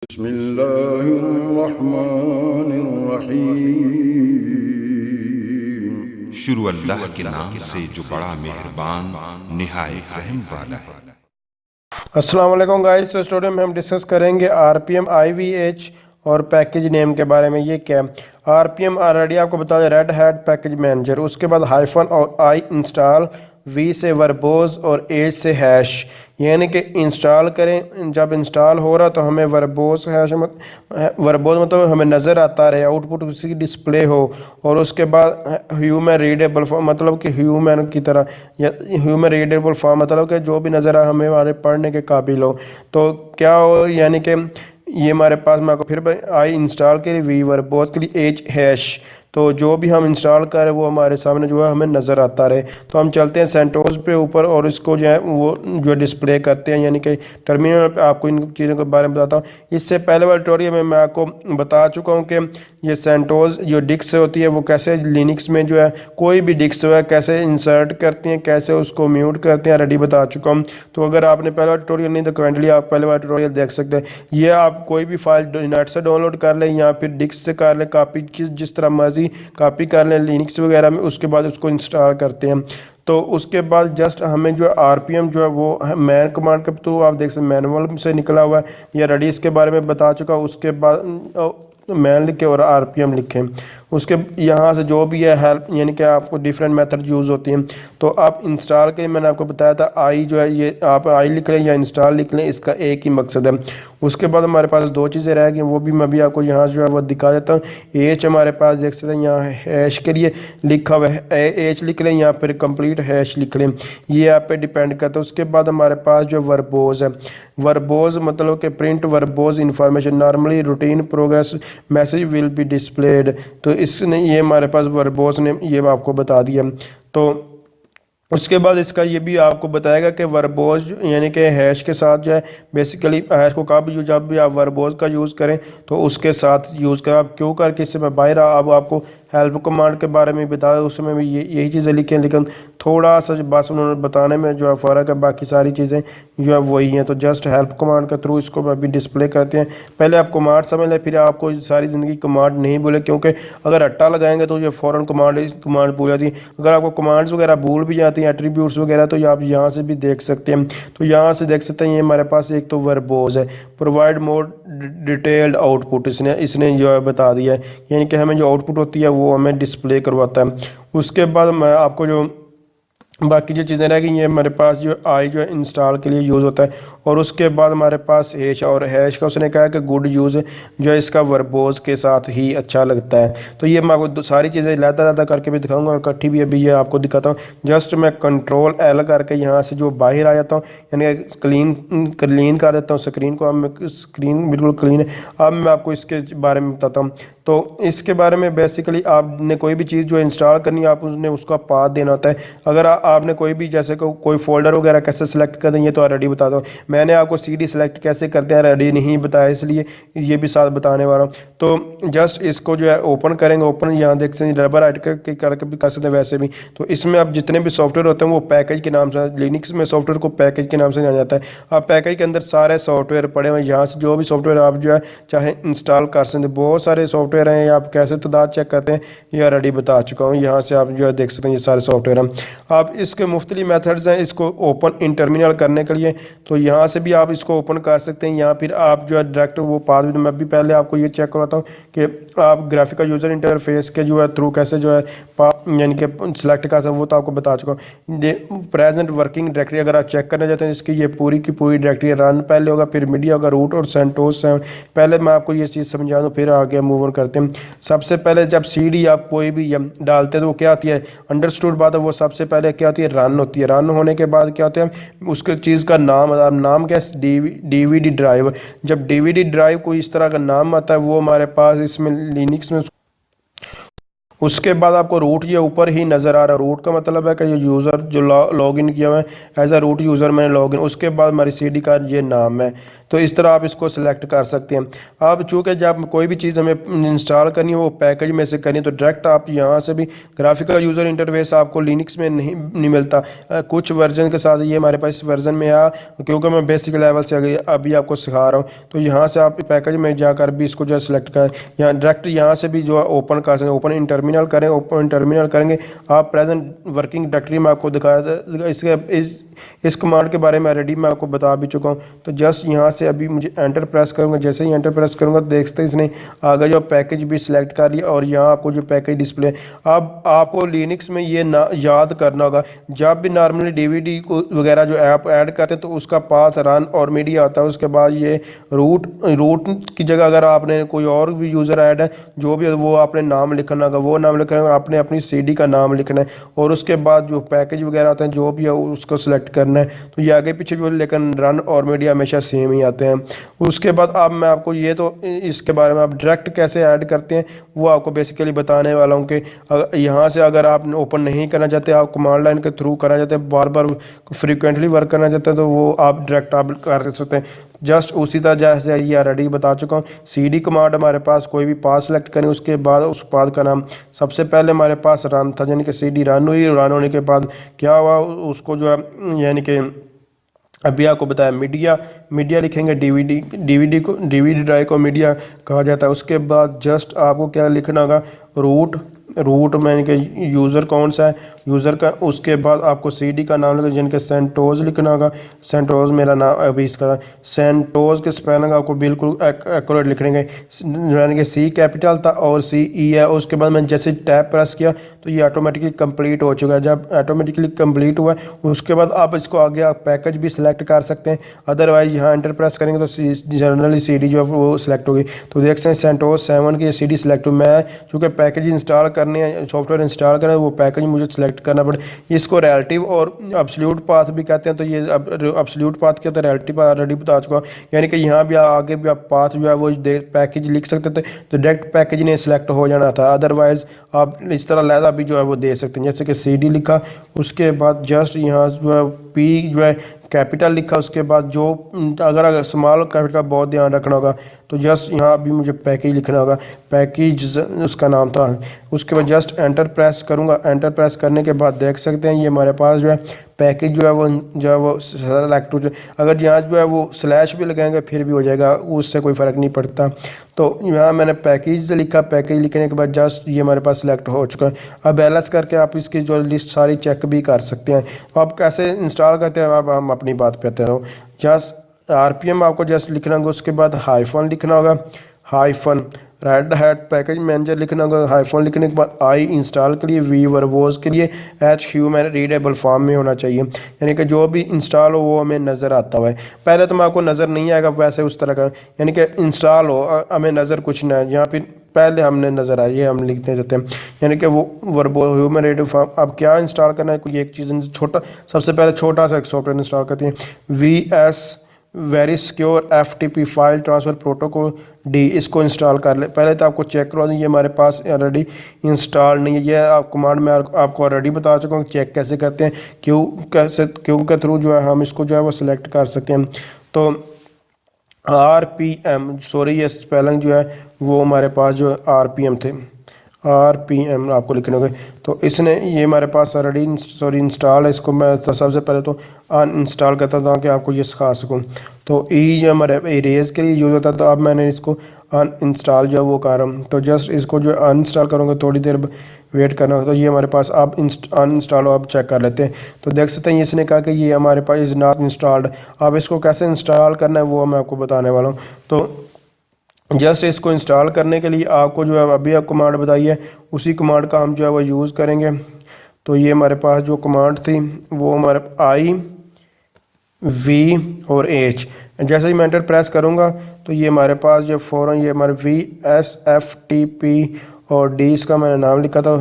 बिस्मिल्लाहिर्रहमानिर्रहीम। शुरू अल्लाह के नाम से जो बड़ा मेहरबान निहायत रहम वाला है। अस्सलाम वालेकुम गाइस। तो स्टूडियो में हम डिस्कस करेंगे आरपीएम आईवीएच और पैकेज नेम के बारे में। ये क्या है? आरपीएम ऑलरेडी आपको बता दें, रेड हैट पैकेज मैनेजर। उसके बाद हाइफन और आई इंस्टॉल, वी से वर्बोज और एच से हैश, यानी कि इंस्टॉल करें। जब इंस्टॉल हो रहा तो हमें वर्बोज हैश वर्बोज मतलब हमें नज़र आता रहे, आउटपुट उसी की डिस्प्ले हो। और उसके बाद ह्यूमन रीडेबल फॉर्म, मतलब कि ह्यूमन की तरह, या ह्यूमन रीडेबल फॉर्म मतलब कि जो भी नज़र आए हमें हमारे पढ़ने के काबिल हो। तो क्या हो, यानी कि ये हमारे पास, मैं आपको फिर आई इंस्टॉल के लिए वी वर्बोज के लिए एच हैश, तो जो भी हम इंस्टॉल करें वो हमारे सामने जो है हमें नज़र आता रहे। तो हम चलते हैं सेंटोस पे ऊपर और इसको जो है वो जो डिस्प्ले करते हैं, यानी कि टर्मिनल पे आपको इन चीज़ों के बारे में बताता हूँ। इससे पहले वाले ट्यूटोरियल में मैं आपको बता चुका हूँ कि ये सेंटोस जो डिस्क होती है वो कैसे लिनक्स में जो है कोई भी डिस्क है कैसे इंसर्ट करती हैं, कैसे उसको म्यूट करते हैं, रेडी बता चुका हूँ। तो अगर आपने पहले वाला ट्यूटोरियल नहीं तो कमेंटली आप पहले वाला ट्यूटोरियल देख सकते हैं। ये आप कोई भी फाइल नेट से डाउनलोड कर लें या फिर डिस्क से कर लें, कापी जिस तरह मर्जी कॉपी कर लें लिनक्स वगैरह में। उसके बाद उसको इंस्टॉल करते हैं। तो उसके बाद जस्ट हमें जो आरपीएम जो है वो मैन कमांड के थ्रू आप देख सकते हैं, मैनुअल से निकला हुआ है। या रेडी इसके बारे में बता चुका। उसके बाद मैन लिखे और आरपीएम लिखें। उसके यहाँ से जो भी है हेल्प, यानी कि आपको डिफरेंट मेथड यूज़ होती हैं। तो आप इंस्टॉल के लिए मैंने आपको बताया था आई जो है, ये आप आई लिख लें या इंस्टॉल लिख लें, इसका एक ही मकसद है। उसके बाद हमारे पास दो चीज़ें रह गई, वो भी मैं भी आपको यहाँ जो है वो दिखा देता हूँ। एच हमारे पास देख सकते हैं यहाँ हैश के लिए लिखा हुआ है, एच लिख लें या फिर कंप्लीट हैश लिख लें, ये आप पे डिपेंड करता है। उसके बाद हमारे पास जो वर्बोज है, वर्बोज मतलब कि print verbose information normally routine progress message will be displayed. तो इसने ये हमारे पास वर्बोज ने ये आपको बता दिया। तो उसके बाद इसका ये भी आपको बताएगा कि वर्बोज यानी कि हैश के साथ जो है बेसिकली हैश को कब जब भी आप वर्बोज का यूज़ करें तो उसके साथ यूज़ करें। आप क्यों करके इससे मैं बाहर अब आपको हेल्प कमांड के बारे में बताया, उसमें भी यही चीज़ें लिखी हैं, लेकिन थोड़ा सा बस उन्होंने बताने में जो है फ़र्क है, बाकी सारी चीज़ें जो है वही हैं। तो जस्ट हेल्प कमांड के थ्रू इसको अभी डिस्प्ले करते हैं। पहले आप कमांड समझ लें, फिर आपको सारी ज़िंदगी कमांड नहीं बोले, क्योंकि अगर रट्टा लगाएंगे तो ये फ़ौरन कमांड भूल जाती है। अगर आपको कमांड्स वगैरह भूल भी जाती हैं, एट्रीब्यूट्स वगैरह, तो आप यहाँ से भी देख सकते हैं। तो यहाँ से देख सकते हैं ये हमारे पास एक तो वर्बोज है, प्रोवाइड मोर डिटेल्ड आउटपुट, इसने जो है बता दिया है, यानी कि हमें जो आउटपुट होती है वो हमें डिस्प्ले करवाता है। उसके बाद मैं आपको जो बाकी जो चीज़ें रह गई हैं, हमारे पास जो आई जो है इंस्टॉल के लिए यूज़ होता है। और उसके बाद हमारे पास हैश, और हैश का उसने कहा कि गुड यूज़ जो है इसका वर्बोज के साथ ही अच्छा लगता है। तो ये मैं आपको सारी चीज़ें लाता करके भी दिखाऊंगा और इकट्ठी भी अभी ये आपको दिखाता हूँ। जस्ट मैं कंट्रोल एल करके यहाँ से जो बाहर आ जाता हूँ, यानी क्लीन कर देता हूँ स्क्रीन को। अब स्क्रीन बिल्कुल क्लीन है। अब मैं आपको इसके बारे में बताता हूँ। तो इसके बारे में बेसिकली आपने कोई भी चीज़ जो इंस्टॉल करनी है, आप उसने उसका पाथ देना होता है। अगर आपने कोई भी जैसे कोई फोल्डर वगैरह कैसे सेलेक्ट कर दें, ये तो ऑलरेडी बता दो। मैंने आपको सीडी सेलेक्ट कैसे करते हैं रेडी नहीं बताया, इसलिए ये भी साथ बताने वाला हूँ। तो जस्ट इसको जो है ओपन करेंगे, ओपन यहाँ देख सकते हैं डबल राइट करके भी कर सकते हैं वैसे भी। तो इसमें अब जितने भी सॉफ्टवेयर होते हैं वो पैकेज के नाम से, लिनक्स में सॉफ्टवेयर को पैकेज के नाम से जाना जाता है। अब पैकेज के अंदर सारे सॉफ्टवेयर पड़े हुए हैं, यहाँ से जो भी सॉफ्टवेयर आप जो है चाहे इंस्टॉल कर सकते हैं। बहुत सारे सॉफ्टवेयर हैं, आप कैसे तादाद चेक करते हैं ये ऑलरेडी बता चुका हूँ। यहाँ से आप जो है देख सकते हैं ये सारे सॉफ्टवेयर हैं। आप इसके मुख्तलिफ मेथड्स हैं इसको ओपन इन टर्मिनल करने के लिए। तो यहाँ से भी आप इसको ओपन कर सकते हैं, या फिर आप जो है डायरेक्ट वो पाथ भी, मैं भी पहले आपको ये चेक कराता हूँ कि आप ग्राफिकल यूज़र इंटरफेस के जो है थ्रू कैसे जो है यानी कि सिलेक्ट कर सकते, वो तो आपको बता चुका हूँ। प्रेजेंट वर्किंग डायरेक्टरी अगर आप चेक करना चाहते हैं इसकी, ये पूरी की पूरी डायरेक्टरी रन पहले होगा, फिर मीडिया होगा, रूट और सेंटोस है। पहले मैं आपको ये चीज़ समझा दूँ फिर आगे मूव ऑन करते हैं। सबसे पहले जब CD आप कोई भी डालते हैं तो वो क्या आती है, अंडरस्टूड बात है, वो सबसे पहले क्या आती है, रन होती है। रन होने के बाद क्या होता है, उसके चीज़ का नाम क्या है, DVD ड्राइव। जब DVD ड्राइव कोई इस तरह का नाम आता है वो हमारे पास इसमें लिनक्स में, उसके बाद आपको रूट ये ऊपर ही नज़र आ रहा है। रूट का मतलब है कि ये यूज़र जो लॉगिन किया हुआ है एज अ रूट यूज़र मैंने लॉगिन, उसके बाद हमारी CD का ये नाम है। तो इस तरह आप इसको सिलेक्ट कर सकते हैं। अब चूँकि जब कोई भी चीज़ हमें इंस्टॉल करनी है वो पैकेज में से करनी है, तो डायरेक्ट आप यहाँ से भी ग्राफिकल यूज़र इंटरफेस आपको लिनक्स में नहीं मिलता। कुछ वर्जन के साथ ये हमारे पास इस वर्जन में आ, क्योंकि मैं बेसिक लेवल से अभी आपको सिखा रहा हूँ, तो यहाँ से आप पैकेज में जाकर भी इसको जो है सिलेक्ट करें, यहाँ डायरेक्ट यहाँ से भी जो है ओपन कर सकते हैं। ओपन इन टर्मिनल करें, ओपन टर्मिनल करेंगे आप प्रेजेंट वर्किंग डायरेक्टरी में आपको दिखाया था। इसके इस कमांड के बारे में ऑलरेडी मैं आपको बता भी चुका हूँ। तो जस्ट यहाँ से अभी मुझे एंटर प्रेस करूँगा, जैसे ही एंटर प्रेस करूँगा देखते इसने आगे जो पैकेज भी सिलेक्ट कर लिया और यहाँ आपको जो पैकेज डिस्प्ले। अब आपको लिनक्स में ये ना याद करना होगा, जब भी नॉर्मली डीवीडी को वगैरह जो ऐप ऐड करते हैं तो उसका पाथ रन और मीडिया आता है, उसके बाद ये रूट की जगह अगर आपने कोई और भी यूज़र ऐड है जो भी वो आपने नाम लिखना होगा, वो नाम लिखना होगा, आपने अपनी सीडी का नाम लिखना है और उसके बाद जो पैकेज वगैरह होते हैं जो भी है उसको सिलेक्ट करना है। तो ये आगे पीछे भी, लेकिन रन और मीडिया हमेशा सेम ही आते हैं। उसके बाद अब मैं आपको ये तो इसके बारे में आप डायरेक्ट कैसे ऐड करते हैं वो आपको बेसिकली बताने वाला हूँ कि यहाँ से अगर आप ओपन नहीं करना चाहते, आप कमांड लाइन के थ्रू करना चाहते हैं, बार बार फ्रीक्वेंटली वर्क करना चाहते हैं, तो वो आप डायरेक्ट आप कर सकते हैं। जस्ट उसी तरह जैसे ये ऑलरेडी बता चुका हूँ, सीडी कमांड हमारे पास कोई भी पाथ सेलेक्ट करें, उसके बाद उस पाथ का नाम सबसे पहले हमारे पास रन था, यानी कि सीडी रन हुई, रन होने के बाद क्या हुआ उसको जो है यानी कि अभी आपको बताया मीडिया लिखेंगे, डीवीडी ड्राइव को मीडिया कहा जाता है। उसके बाद जस्ट आपको क्या लिखना होगा, रूट में कि यूज़र कौन सा है, यूज़र का। उसके बाद आपको सीडी का नाम लिखना, जिनके सेंटोज लिखना होगा, सेंटोज मेरा नाम अभी इसका सेंटोज के स्पेलिंग आपको बिल्कुल एक्यूरेट लिखने यानी कि सी कैपिटल था और सी ई है। उसके बाद मैंने जैसे टैब प्रेस किया तो ये ऑटोमेटिकली कंप्लीट हो चुका है। जब ऑटोमेटिकली कंप्लीट हुआ उसके बाद आप इसको आगे आप पैकेज भी सिलेक्ट कर सकते हैं, अदरवाइज यहाँ एंटर प्रेस करेंगे तो जनरली सीडी जो है वो सिलेक्ट होगी। तो देख सकते हैं सेंटोज 7 की सीडी सिलेक्ट हुई। मैं चूँकि पैकेज इंस्टॉल करने हैं, सॉफ्टवेयर इंस्टॉल करना है, वो पैकेज मुझे सेलेक्ट करना पड़े। इसको रिलेटिव और एब्सोल्यूट पाथ भी कहते हैं। तो ये एब्सोल्यूट पाथ क्या था, रिलेटिव पाथ ऑलरेडी बता चुका, यानी कि यहाँ भी आगे भी आप पाथ जो है वो पैकेज लिख सकते थे तो डायरेक्ट पैकेज ने सिलेक्ट हो जाना था, अदरवाइज आप इस तरह लहदा भी जो है वो दे सकते हैं। जैसे कि सीडी लिखा, उसके बाद जस्ट यहाँ जो है पी जो है कैपिटल लिखा, उसके बाद जो अगर स्मॉल कैपिटल बहुत ध्यान रखना होगा तो जस्ट यहाँ अभी मुझे पैकेज लिखना होगा, पैकेज उसका नाम था। उसके बाद जस्ट एंटर प्रेस करूँगा, एंटर प्रेस करने के बाद देख सकते हैं ये हमारे पास जो है पैकेज जो है वो सेलेक्ट हो जाए। अगर यहाँ जो है वो स्लैश भी लगाएंगे फिर भी हो जाएगा, उससे कोई फ़र्क नहीं पड़ता। तो यहाँ मैंने पैकेज लिखा, पैकेज लिखने के बाद जस्ट ये हमारे पास सिलेक्ट हो चुका है। अब एलएस करके आप इसकी जो लिस्ट सारी चेक भी कर सकते हैं। तो आप कैसे इंस्टॉल करते हैं अब हम अपनी बात पे आते हैं। जस्ट आरपीएम आपको जस्ट लिखना होगा, उसके बाद हाइफन लिखना होगा, hyphen red hat package manager लिखना होगा, हाइफन लिखने के बाद आई इंस्टॉल के लिए, वी वर्बोज के लिए, एच ह्यूमन रीडेबल फॉर्म में होना चाहिए, यानी कि जो भी इंस्टॉल हो वो हमें नज़र आता हुआ है। पहले तो मैं आपको नज़र नहीं आएगा वैसे उस तरह का, यानी कि इंस्टॉल हो हमें नज़र कुछ ना है, यहाँ पर पहले हमने नज़र आई है हम लिखते जाते हैं, यानी कि वो वर्बो ह्यूमन रीडेबल फॉर्म। अब क्या इंस्टॉल करना है, कोई एक चीज़ छोटा, सबसे पहले छोटा सा एक सॉफ्टवेयर इंस्टॉल करते हैं, VS very secure FTP file transfer protocol D, इसको इंस्टॉल कर ले। पहले तो आपको चेक करवा दें, ये हमारे पास ऑलरेडी इंस्टॉल नहीं है, ये आप कमांड में आपको ऑलरेडी बता चुका हूँ चेक कैसे करते हैं, क्यू के थ्रू जो है हम इसको जो है वो सिलेक्ट कर सकते हैं। तो RPM सॉरी ये स्पेलिंग जो है वो हमारे पास जो RPM थे, RPM आपको लिखने होंगे। तो इसने ये हमारे पास ऑलरेडी इंस्टॉल है, इसको मैं तो सबसे पहले तो अनइंस्टॉल करता था कि आपको ये सिखा सकूँ। तो जो हमारे इरेज के लिए यूज़ होता था, तो अब मैंने इसको अनइंस्टॉल जो है वो कर रहा हूँ। तो जस्ट इसको जो अनइंस्टॉल करूँगा थोड़ी देर वेट करना होगा, तो ये हमारे पास अब अनइंस्टॉल हो, अब चेक कर लेते हैं। तो देख सकते हैं इसने कहा कि ये हमारे पास इज़ नॉट इंस्टॉल्ड। अब इसको कैसे इंस्टॉल करना है वो मैं आपको बताने वाला हूँ। तो जस्ट इसको इंस्टॉल करने के लिए आपको जो है अभी आप कमांड बताई है उसी कमांड का हम जो है वो यूज़ करेंगे। तो ये हमारे पास जो कमांड थी वो हमारे I V और H, जैसे ही मैं एंटर प्रेस करूँगा तो ये हमारे पास जो फ़ौरन ये हमारे VS FTP और D इसका मैंने नाम लिखा था।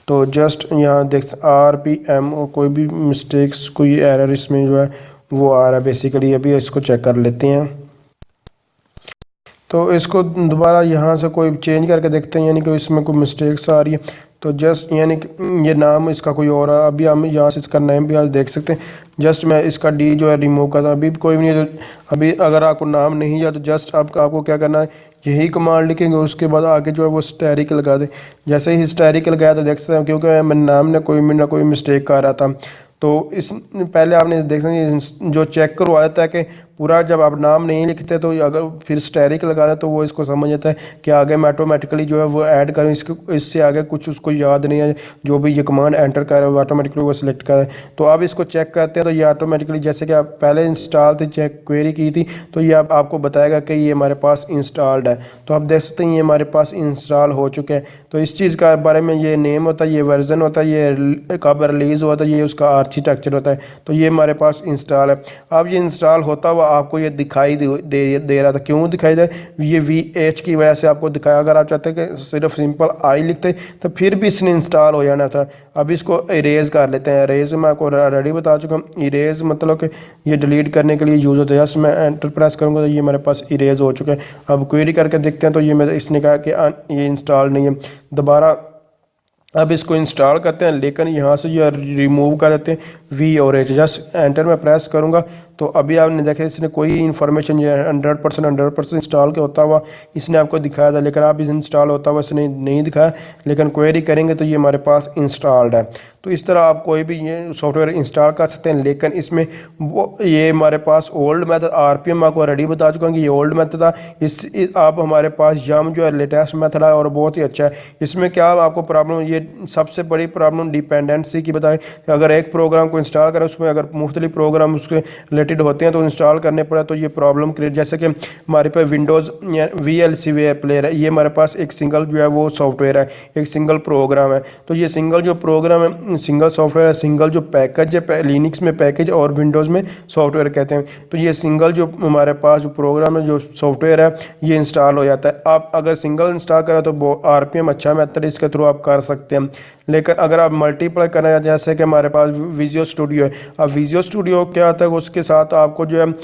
तो जस्ट यहाँ देख RPM और कोई भी मिस्टेक्स कोई एरर इसमें जो है वो आ रहा है बेसिकली, अभी इसको चेक कर लेते हैं। तो इसको दोबारा यहाँ से कोई चेंज करके देखते हैं, यानी कि इसमें कोई मिस्टेक्स आ रही है। तो जस्ट यानी कि ये नाम इसका कोई और है। अभी हम यहाँ से इसका नेम भी आज देख सकते हैं। जस्ट मैं इसका डी जो है रिमूव करता हूँ, अभी भी कोई भी नहीं है। तो अभी अगर आपको नाम नहीं याद तो जस्ट आपको क्या करना है, यही कमांड लिखेंगे, उसके बाद आगे जो है वो स्टैरिक लगा दें। जैसे ही स्टैरिक लगाया तो देख सकते हैं, क्योंकि मैं नाम ने कोई मिस्टेक आ रहा था, तो इस पहले आपने देख सकते जो चेक करवाया था कि पूरा जब आप नाम नहीं लिखते तो अगर फिर स्टैरिक लगा दे तो वो इसको समझ जाता है कि आगे मैं ऑटोमेटिकली जो है वो ऐड करूँ, इससे आगे कुछ उसको याद नहीं है, जो भी ये कमांड एंटर कर रहे हो ऑटोमेटिकली वो सिलेक्ट करे। तो अब इसको चेक करते हैं तो ये ऑटोमेटिकली, जैसे कि आप पहले इंस्टॉल थी, चेक क्वेरी की थी, तो ये आपको बताएगा कि ये हमारे पास इंस्टॉल्ड है। तो आप देख सकते हैं ये हमारे पास इंस्टॉल हो चुके हैं। तो इस चीज़ का बारे में ये नेम होता है, ये वर्जन होता है, ये कब रिलीज़ हुआ था, ये उसका आर्किटेक्चर होता है। तो ये हमारे पास इंस्टॉल है। अब ये इंस्टॉल होता हुआ आपको ये दिखाई दे रहा था। क्यों दिखाई दे? ये VH की वजह से आपको दिखाया। अगर आप चाहते हैं कि सिर्फ सिंपल आई लिखते तो फिर भी इसने इंस्टॉल हो जाना था। अब इसको इरेज कर लेते हैं। इरेज मैं आपको ऑलरेडी बता चुका हूँ। इरेज मतलब कि ये डिलीट करने के लिए यूज़ होता है। जस्ट मैं एंटर प्रेस करूँगा तो ये हमारे पास इरेज हो चुके हैं। अब क्वेरी करके देखते हैं तो ये मेरे इसने कहा कि ये इंस्टॉल नहीं है। दोबारा अब इसको इंस्टॉल करते हैं, लेकिन यहाँ से ये रिमूव कर देते हैं V और H। जस्ट एंटर में प्रेस करूँगा तो अभी आपने देखा इसने कोई इन्फॉर्मेशन ये 100% इंस्टॉल के होता हुआ इसने आपको दिखाया था, लेकिन आप इस इंस्टॉल होता हुआ इसने नहीं दिखाया। लेकिन क्वेरी करेंगे तो ये हमारे पास इंस्टॉल्ड है। तो इस तरह आप कोई भी ये सॉफ्टवेयर इंस्टॉल कर सकते हैं। लेकिन इसमें ये हमारे पास ओल्ड मेथड RPM आपको ऑलरेडी बता चुका हूँ कि ये ओल्ड मेथड था। आप हमारे पास यम जो है लेटेस्ट मेथड है और बहुत ही अच्छा है। इसमें क्या आपको प्रॉब्लम, ये सबसे बड़ी प्रॉब्लम डिपेंडेंसी की बताएं। अगर एक प्रोग्राम को इंस्टॉल करें, उसमें अगर मुख्तलिफ प्रोग्राम उसके रिलेटेड होते हैं तो इंस्टॉल करने पड़े तो ये प्रॉब्लम क्रिएट। जैसे कि हमारे पास विंडोज़ VLC वेब प्लेयर है, ये हमारे पास एक सिंगल जो है वो सॉफ्टवेयर है, एक सिंगल प्रोग्राम है। तो ये सिंगल जो प्रोग्राम है, सिंगल सॉफ्टवेयर है, सिंगल जो पैकेज है, लिनक्स में पैकेज और विंडोज़ में सॉफ्टवेयर कहते हैं। तो ये सिंगल जो हमारे पास जो प्रोग्राम है, जो सॉफ्टवेयर है, ये इंस्टॉल हो जाता है। आप अगर सिंगल इंस्टॉल करें तो RPM अच्छा मेथड इसके थ्रू आप कर सकते हैं। लेकिन अगर आप मल्टीप्लाई करना है, जैसे कि हमारे पास विजुअल स्टूडियो है, अब विजुअल स्टूडियो क्या आता है, उसके साथ आपको जो है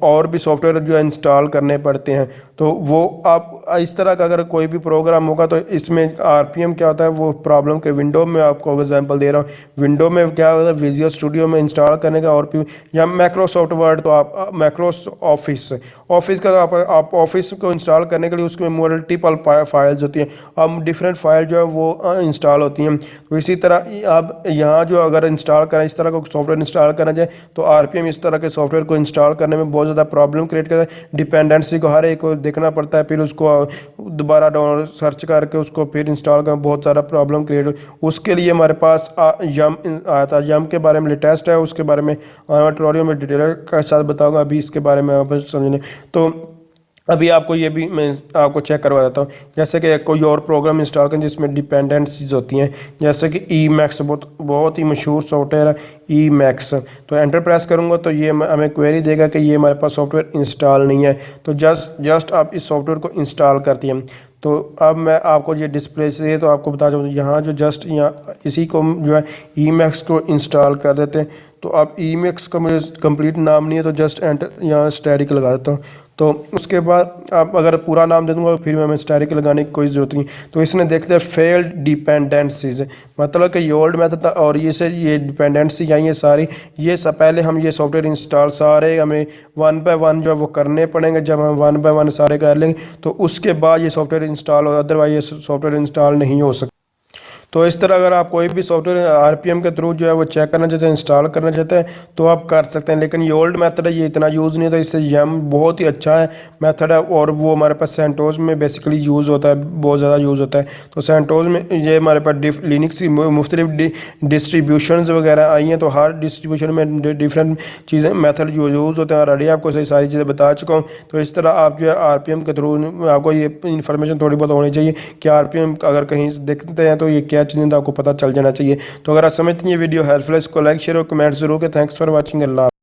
और भी सॉफ्टवेयर जो है इंस्टॉल करने पड़ते हैं। तो वो आप इस तरह का अगर कोई भी प्रोग्राम होगा तो इसमें RPM क्या होता है, वो प्रॉब्लम के विंडो में आपको एग्जांपल दे रहा हूँ। विंडो में क्या होता है, विजुअल स्टूडियो में इंस्टॉल करने का और या माइक्रोसॉफ्ट वर्ड, तो आप माइक्रोसॉफ्ट ऑफिस का आप ऑफिस को इंस्टॉल करने के लिए उसमें मल्टीपल फाइल्स होती हैं। अब डिफरेंट फाइल जो है वो इंस्टॉल होती हैं। तो इसी तरह आप यहाँ जो अगर इंस्टॉल करें, इस तरह का सॉफ्टवेयर इंस्टॉल करना चाहे तो RPM इस तरह के सॉफ्टवेयर को इंस्टॉल करने में बहुत ज़्यादा प्रॉब्लम क्रिएट करता है। डिपेंडेंसी को हर एक को देखना पड़ता है, फिर उसको दोबारा डाउनलोड सर्च करके उसको फिर इंस्टॉल करना बहुत सारा प्रॉब्लम क्रिएट। उसके लिए हमारे पास यम आया था। यम के बारे में लेटेस्ट है, उसके बारे में ट्यूटोरियल में डिटेल के साथ बताऊँगा। अभी इसके बारे में आप समझने तो अभी आपको ये भी मैं आपको चेक करवा देता हूँ। जैसे कि कोई और प्रोग्राम इंस्टॉल करें जिसमें डिपेंडेंसीज होती हैं, जैसे कि Emacs बहुत ही मशहूर सॉफ्टवेयर है Emacs। तो एंटर प्रेस करूँगा तो ये हमें क्वेरी देगा कि ये हमारे पास सॉफ्टवेयर इंस्टॉल नहीं है। तो जस्ट आप इस सॉफ्टवेयर को इंस्टॉल करती हैं। तो अब मैं आपको ये डिस्प्ले से तो आपको बता दूँ, यहाँ जो जस्ट यहाँ इसी को जो है Emacs को इंस्टॉल कर देते हैं। तो अब Emacs का मुझे कंप्लीट नाम नहीं है तो जस्ट एंटर यहाँ स्टैरिक लगा देता हूँ। तो उसके बाद आप अगर पूरा नाम दे दूँगा फिर मैं स्टैरिक लगाने की कोई ज़रूरत नहीं। तो इसने देखते हैं फेल्ड डिपेंडेंसीज, मतलब कि ये ओल्ड मेथड था और ये डिपेंडेंसी आई है सारी। ये सब पहले हम ये सॉफ्टवेयर इंस्टॉल सारे हमें 1 बाय 1 जो है वो करने पड़ेंगे। जब हम 1 बाय 1 सारे कर लेंगे तो उसके बाद ये सॉफ्टवेयर इंस्टॉल हो, अदरवाइज ये सॉफ्टवेयर इंस्टॉल नहीं हो सकता। तो इस तरह अगर आप कोई भी सॉफ्टवेयर RPM के थ्रू जो है वो चेक करना चाहते हैं, इंस्टॉल करना चाहते हैं तो आप कर सकते हैं। लेकिन ये ओल्ड मेथड है, ये इतना यूज़ नहीं होता। इससे यम बहुत ही अच्छा है मेथड है और वो हमारे पास सेंटोस में बेसिकली यूज़ होता है, बहुत ज़्यादा यूज़ होता है। तो सेंटोस में ये हमारे पास लिनक्स की मुख्तलिफ डिस्ट्रीब्यूशंस वगैरह आई हैं। तो हर डिस्ट्रीब्यूशन में डिफरेंट चीज़ें मेथड यूज़ होते हैं। ऑलरेडी आपको सारी चीज़ें बता चुका हूँ। तो इस तरह आप जो है RPM के थ्रू आपको ये इन्फॉर्मेशन थोड़ी बहुत होनी चाहिए कि RPM अगर कहीं से देखते हैं तो ये क्या चीज़ें आपको पता चल जाना चाहिए। तो अगर आप समझते हैं ये वीडियो हेल्पफुल है, इसको लाइक शेयर और कमेंट जरूर करें। Thanks for watching. अल्लाह।